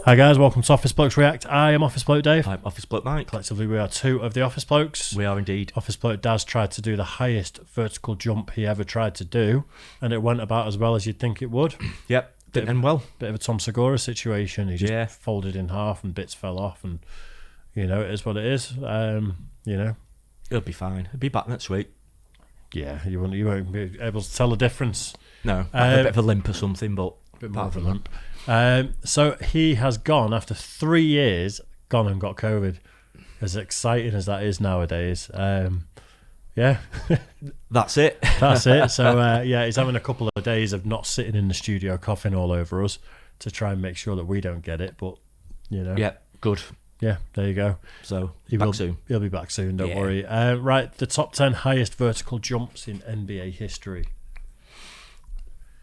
Hi guys, welcome to Office Blokes React. I am Office Bloke Dave. I'm Office Bloke Mike. Collectively we are two of the Office Blokes. We are indeed. Office Bloke Daz tried to do the highest vertical jump he ever tried to do, and it went about as well as you'd think it would. Yep, didn't end well. Bit of a Tom Segura situation. He just folded in half and bits fell off, and you know, it is what it is. You know, He'll be fine. He'll be back next week. Yeah, you won't be able to tell the difference. No, a bit of a limp or something, but a bit more of a limp. So he has gone after 3 years, gone and got COVID. As exciting as that is nowadays, yeah, that's it. That's it. So yeah, he's having a couple of days of not sitting in the studio coughing all over us to try and make sure that we don't get it. But you know, yeah, good. Yeah, there you go. So soon. He'll be back soon. Don't worry. Right, the top 10 highest vertical jumps in NBA history.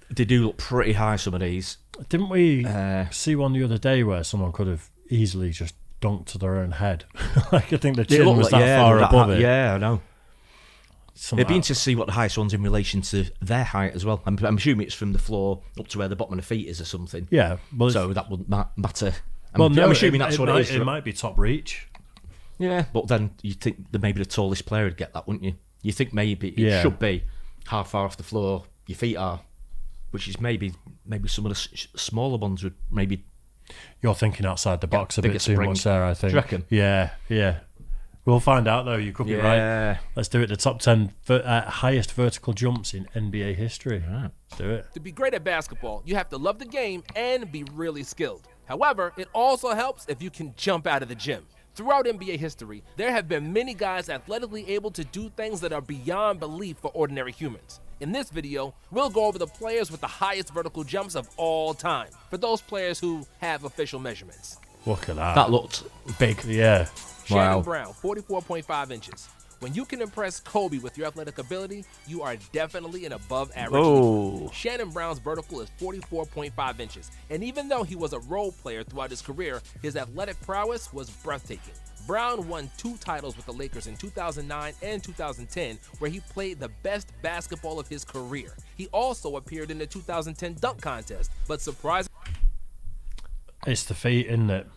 They do look pretty high, some of these. Didn't we see one the other day where someone could have easily just dunked to their own head? Like, I think the chin was that far above it. Yeah, I know. It'd be interesting to see what the highest one's in relation to their height as well. I'm assuming it's from the floor up to where the bottom of the feet is or something. Yeah. Well, so that wouldn't matter. I'm assuming that's what it is. It might be top reach. Yeah, but then you think that maybe the tallest player would get that, wouldn't you? You think maybe it should be how far off the floor your feet are, which is maybe some of the smaller ones would maybe. You're thinking outside the box a bit too much there, I think. Do you reckon? Yeah. We'll find out though. You could be right. Let's do it. The top 10 highest vertical jumps in NBA history. Right. Let's do it. To be great at basketball, you have to love the game and be really skilled. However, it also helps if you can jump out of the gym. Throughout NBA history, there have been many guys athletically able to do things that are beyond belief for ordinary humans. In this video, we'll go over the players with the highest vertical jumps of all time, for those players who have official measurements. Look at that. That looked big. Yeah. Shannon Brown, 44.5 inches. When you can impress Kobe with your athletic ability, you are definitely an above-average leader. Shannon Brown's vertical is 44.5 inches, and even though he was a role player throughout his career, his athletic prowess was breathtaking. Brown won 2 titles with the Lakers in 2009 and 2010, where he played the best basketball of his career. He also appeared in the 2010 dunk contest, but surprisingly... It's the feet, isn't it?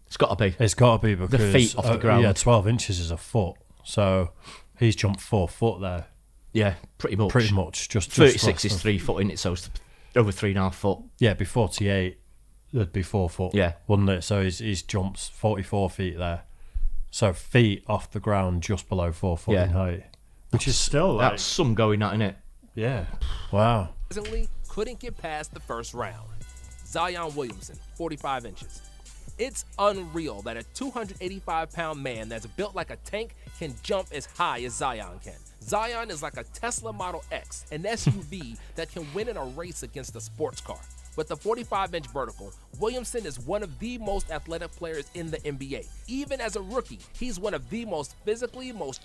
It's got to be. It's got to be because... The feet off the ground. Yeah, 12 inches is a foot. So he's jumped 4 foot there. Yeah, pretty much. Pretty much. Just 36 is 3 foot, isn't it? So it's over 3.5 foot. Yeah, it'd be 48. It'd be 4 foot. Yeah. Wouldn't it? So he's jumped 44 feet there. So feet off the ground just below 4 foot in height. Which is still like... That's some going at, isn't it? Yeah. Wow. Couldn't get past the first round. Zion Williamson, 45 inches. It's unreal that a 285-pound man that's built like a tank can jump as high as Zion can. Zion is like a Tesla Model X, an SUV that can win in a race against a sports car. With the 45-inch vertical, Williamson is one of the most athletic players in the NBA. Even as a rookie, he's one of the most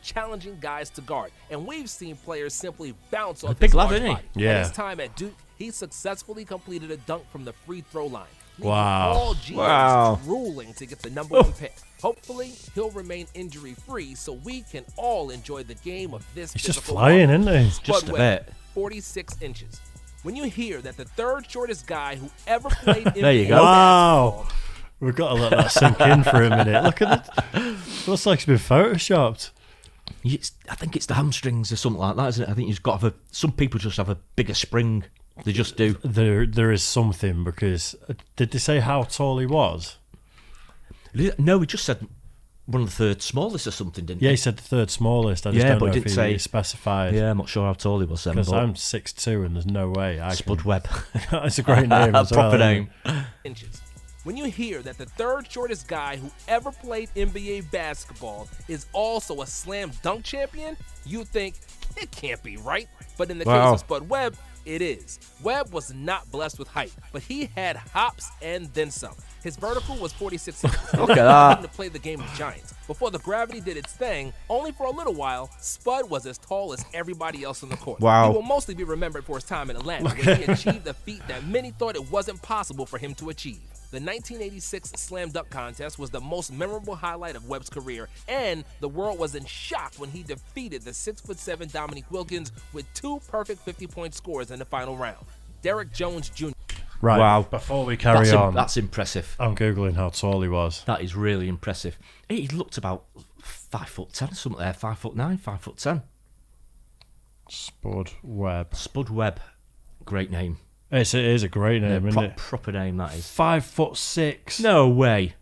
challenging guys to guard, and we've seen players simply bounce off his large body. Yeah. At his time at Duke, he successfully completed a dunk from the free throw line. Wow. All GMs ruling to get the #1 pick. Hopefully, he'll remain injury-free so we can all enjoy the game of this. He's just flying, isn't he? Just a bit. 46 inches. When you hear that the third shortest guy who ever played in there you go. Wow. We've got to let that sink in for a minute. Look at it. Looks like it's been photoshopped. I think it's the hamstrings or something like that, isn't it? I think you've got to have some people just have a bigger spring. They just do. There is something, because did they say how tall he was? No, he just said one of the third smallest or something, didn't he? Yeah, he said the third smallest. I just don't know if he specified. Yeah, I'm not sure how tall he was then. Because I'm 6'2", and there's no way I Spud Webb. That's a great name as well. Proper name. Inches. When you hear that the third shortest guy who ever played NBA basketball is also a slam dunk champion, you think, it can't be right. But in the case of Spud Webb, it is. Webb was not blessed with height, but he had hops and then some. His vertical was 46 inches. Look at that. To play the game of giants. Before the gravity did its thing, only for a little while, Spud was as tall as everybody else on the court. Wow. He will mostly be remembered for his time in Atlanta, where he achieved a feat that many thought it wasn't possible for him to achieve. The 1986 Slam Dunk Contest was the most memorable highlight of Webb's career, and the world was in shock when he defeated the 6'7" Dominique Wilkins with 2 perfect 50-point scores in the final round. Derrick Jones Jr. Right. Wow. Before we carry on, That's impressive. I'm Googling how tall he was. That is really impressive. He looked about 5'10" or something there, 5'9", 5'10". Spud Webb. Spud Webb. Great name. It is a great name, isn't it? Proper name, that is. 5'6". No way.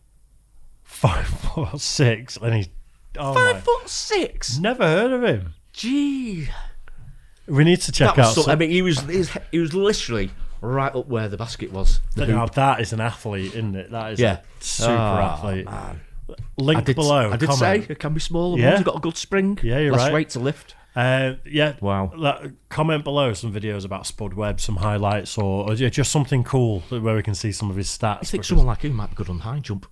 5'6", and he's 5'6". Never heard of him. Gee. We need to check out. I mean, he was literally right up where the basket was. Now, that is an athlete, isn't it? That is a super athlete. Man. Link below. I did say it can be smaller. Yeah. He's got a good spring. Yeah, you're less right. weight to lift. Wow. Comment below some videos about Spud Webb, some highlights, or just something cool where we can see some of his stats. I think someone like him might be good on high jump.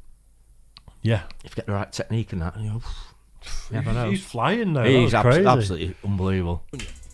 Yeah. If you get the right technique and that, never know. He's flying though. He's crazy. absolutely unbelievable.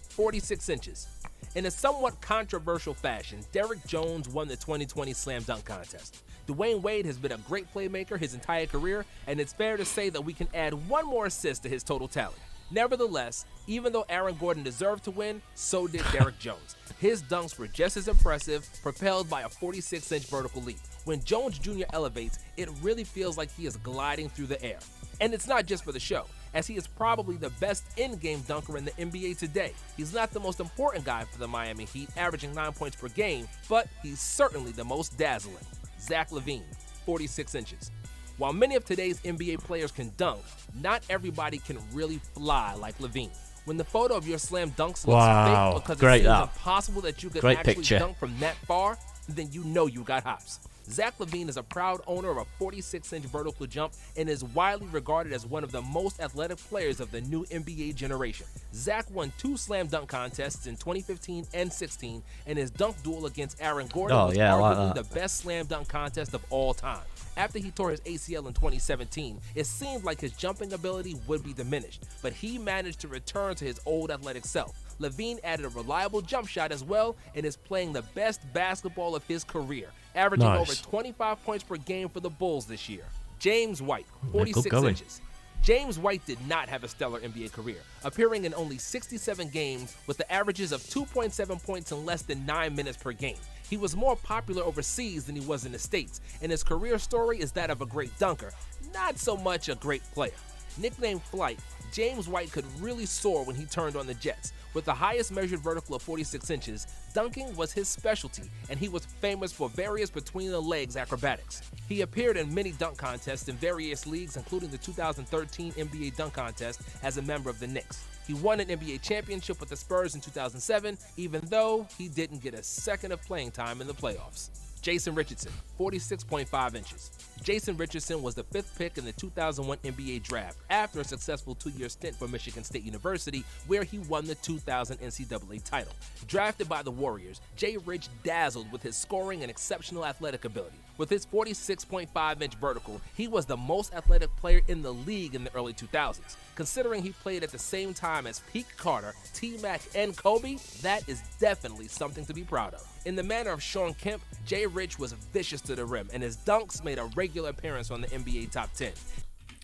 46 inches. In a somewhat controversial fashion, Derrick Jones won the 2020 Slam Dunk Contest. Dwayne Wade has been a great playmaker his entire career, and it's fair to say that we can add one more assist to his total tally. Nevertheless, even though Aaron Gordon deserved to win, so did Derrick Jones. His dunks were just as impressive, propelled by a 46-inch vertical leap. When Jones Jr. elevates, it really feels like he is gliding through the air. And it's not just for the show, as he is probably the best in-game dunker in the NBA today. He's not the most important guy for the Miami Heat, averaging 9 points per game, but he's certainly the most dazzling. Zach LaVine, 46 inches. While many of today's NBA players can dunk, not everybody can really fly like LaVine. When the photo of your slam dunks looks fake because it seems impossible that you could actually dunk from that far, then you know you got hops. Zach LaVine is a proud owner of a 46-inch vertical jump and is widely regarded as one of the most athletic players of the new NBA generation. Zach won 2 slam dunk contests in 2015 and 16, and his dunk duel against Aaron Gordon was arguably the best slam dunk contest of all time. After he tore his ACL in 2017, it seemed like his jumping ability would be diminished, but he managed to return to his old athletic self. LaVine added a reliable jump shot as well and is playing the best basketball of his career, averaging over 25 points per game for the Bulls this year. James White, 46 inches. James White did not have a stellar NBA career, appearing in only 67 games with the averages of 2.7 points in less than 9 minutes per game. He was more popular overseas than he was in the States, and his career story is that of a great dunker, not so much a great player. Nicknamed Flight, James White could really soar when he turned on the Jets. With the highest measured vertical of 46 inches, dunking was his specialty, and he was famous for various between-the-legs acrobatics. He appeared in many dunk contests in various leagues, including the 2013 NBA Dunk Contest as a member of the Knicks. He won an NBA championship with the Spurs in 2007, even though he didn't get a second of playing time in the playoffs. Jason Richardson, 46.5 inches. Jason Richardson was the 5th pick in the 2001 NBA draft after a successful 2-year stint for Michigan State University, where he won the 2000 NCAA title. Drafted by the Warriors, Jay Rich dazzled with his scoring and exceptional athletic ability. With his 46.5-inch vertical, he was the most athletic player in the league in the early 2000s. Considering he played at the same time as Pete Carter, T-Mac, and Kobe, that is definitely something to be proud of. In the manner of Sean Kemp, Jay Rich was vicious to the rim, and his dunks made a regular appearance on the NBA Top 10.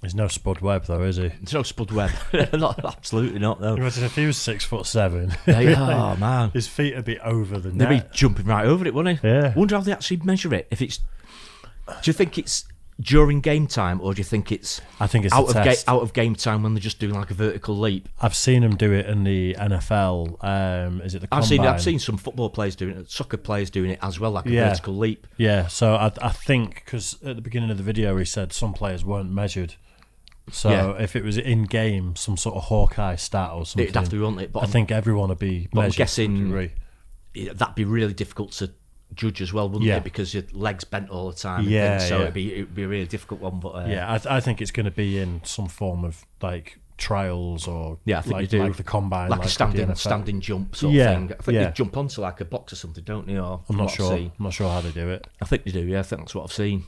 There's no Spud Webb though, is he? There's no Spud Webb. Absolutely not, though. Imagine if he was 6'7". Oh man, his feet would be over the net. They'd be jumping right over it, wouldn't he? Yeah. Wonder how they actually measure it. If it's, do you think it's during game time, or do you think it's? I think it's out of game time when they're just doing like a vertical leap. I've seen him do it in the NFL. Is it the Combine? I've seen some football players doing it, soccer players doing it as well, like a vertical leap. Yeah. So I think because at the beginning of the video he said some players weren't measured. So if it was in game, some sort of Hawkeye stat or something, it'd have to be, wouldn't it? But I think everyone would be measured. I'm guessing that'd be really difficult to judge as well, wouldn't it? Because your legs bent all the time. It'd be a really difficult one. But I think it's going to be in some form of like trials or I think you do like the Combine, like a standing jump sort of thing. I think they jump onto like a box or something, don't they? Or I'm not sure. I'm not sure how they do it. I think they do. Yeah, I think that's what I've seen.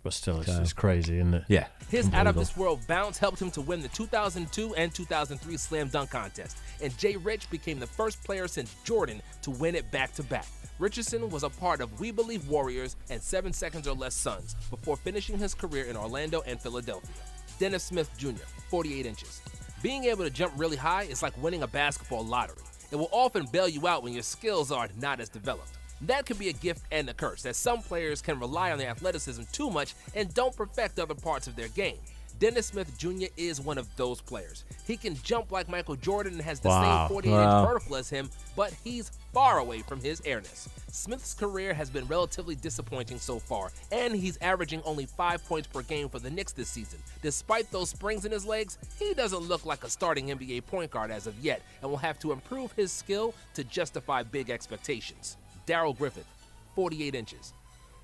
But still, it's crazy, isn't it? Yeah. His out-of-this-world bounce helped him to win the 2002 and 2003 Slam Dunk Contest, and Jay Rich became the first player since Jordan to win it back-to-back. Richardson was a part of We Believe Warriors and 7 Seconds or Less Suns before finishing his career in Orlando and Philadelphia. Dennis Smith Jr., 48 inches. Being able to jump really high is like winning a basketball lottery. It will often bail you out when your skills are not as developed. That can be a gift and a curse, as some players can rely on their athleticism too much and don't perfect other parts of their game. Dennis Smith Jr. is one of those players. He can jump like Michael Jordan and has the same 48-inch vertical as him, but he's far away from his airness. Smith's career has been relatively disappointing so far, and he's averaging only 5 points per game for the Knicks this season. Despite those springs in his legs, he doesn't look like a starting NBA point guard as of yet, and will have to improve his skill to justify big expectations. Darrell Griffith, 48 inches.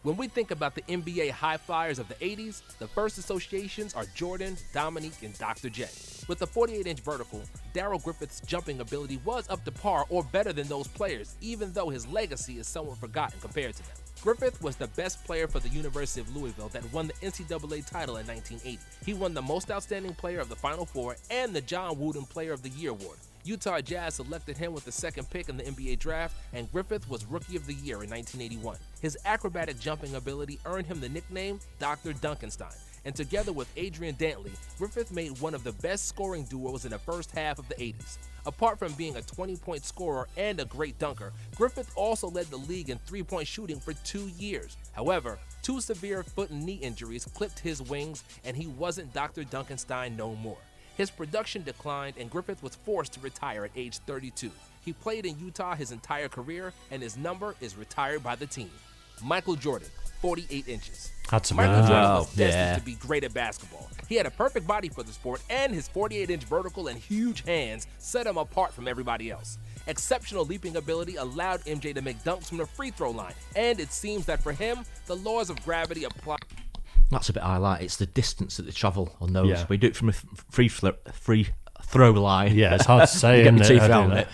When we think about the NBA high flyers of the 80s, the first associations are Jordan, Dominique, and Dr. J. With the 48-inch vertical, Darrell Griffith's jumping ability was up to par or better than those players, even though his legacy is somewhat forgotten compared to them. Griffith was the best player for the University of Louisville that won the NCAA title in 1980. He won the Most Outstanding Player of the Final Four and the John Wooden Player of the Year award. Utah Jazz selected him with the second pick in the NBA draft, and Griffith was Rookie of the Year in 1981. His acrobatic jumping ability earned him the nickname Dr. Duncanstein, and together with Adrian Dantley, Griffith made one of the best scoring duos in the first half of the 80s. Apart from being a 20-point scorer and a great dunker, Griffith also led the league in three-point shooting for 2 years. However, 2 severe foot and knee injuries clipped his wings, and he wasn't Dr. Duncanstein no more. His production declined, and Griffith was forced to retire at age 32. He played in Utah his entire career, and his number is retired by the team. Michael Jordan, 48 inches. Michael Jordan was destined to be great at basketball. He had a perfect body for the sport, and his 48-inch vertical and huge hands set him apart from everybody else. Exceptional leaping ability allowed MJ to make dunks from the free throw line, and it seems that for him, the laws of gravity apply. That's a bit I like. It's the distance that they travel on those. Yeah. We do it from a free throw line. Yeah, it's hard to say. You get the teeth around it.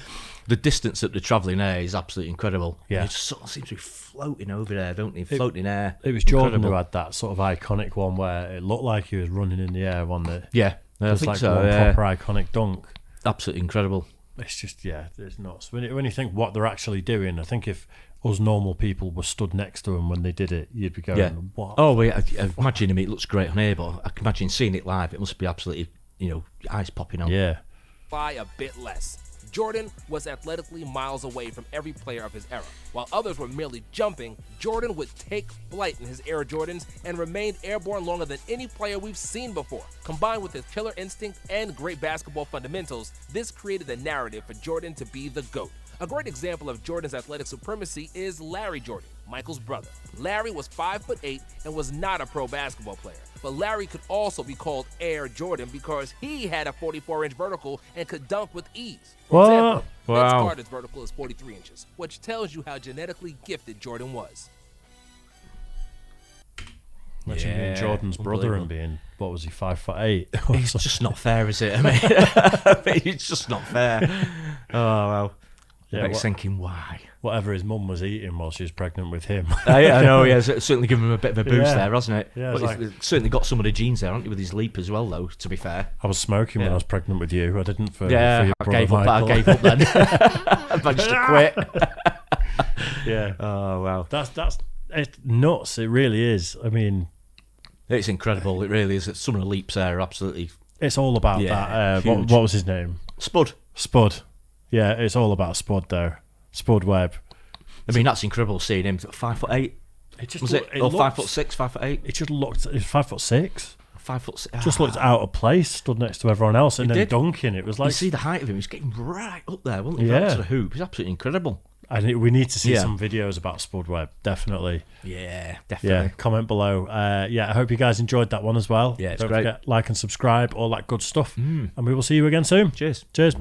The distance that they're travelling there is absolutely incredible. Yeah, it just sort of seems to be floating over there, don't they? Floating in air. It was Jordan who had that sort of iconic one where it looked like he was running in the air, wasn't it? Yeah, I think like so. One proper iconic dunk. Absolutely incredible. It's just, it's nuts. When you think what they're actually doing, I think if us normal people were stood next to him when they did it, you'd be going, what? Oh, I imagine it looks great on here, but I can imagine seeing it live, it must be absolutely, eyes popping out. Yeah. By a bit less. Jordan was athletically miles away from every player of his era. While others were merely jumping, Jordan would take flight in his Air Jordans and remained airborne longer than any player we've seen before. Combined with his killer instinct and great basketball fundamentals, this created the narrative for Jordan to be the GOAT. A great example of Jordan's athletic supremacy is Larry Jordan, Michael's brother. Larry was 5'8" and was not a pro basketball player, but Larry could also be called Air Jordan because he had a 44-inch vertical and could dunk with ease. For example, Vince Carter's vertical is 43 inches, which tells you how genetically gifted Jordan was. Imagine being Jordan's brother and being, what was he, 5'8"? It's just not fair, is it? I mean, it's just not fair. Oh, well. Yeah, it's thinking, why? Whatever his mum was eating while she was pregnant with him. I know, yeah, it's certainly given him a bit of a boost there, hasn't it? Yeah, but it's certainly got some of the genes there, haven't you, with his leap as well, though, to be fair. I was smoking when I was pregnant with you. I didn't for your brother I gave up then. I managed to quit. Yeah. Oh, wow. It's nuts. It really is. I mean... It's incredible. It really is. Some of the leaps there are absolutely... It's all about that. What was his name? Spud. Yeah, it's all about Spud there. Spud Webb. I mean, that's incredible seeing him. 5'8". Was it? Or 5'6", 5'8". It just looked. It was 5'6". 5'6". Just looked out of place, stood next to everyone else, and then dunking. It was like, you see the height of him. He's getting right up there, wasn't he? Yeah. To the hoop. He's absolutely incredible. We need to see some videos about Spud Webb, definitely. Yeah, definitely. Yeah, comment below. I hope you guys enjoyed that one as well. Yeah, it's Don't great. forget, like and subscribe, all that good stuff. And we will see you again soon. Cheers. Cheers.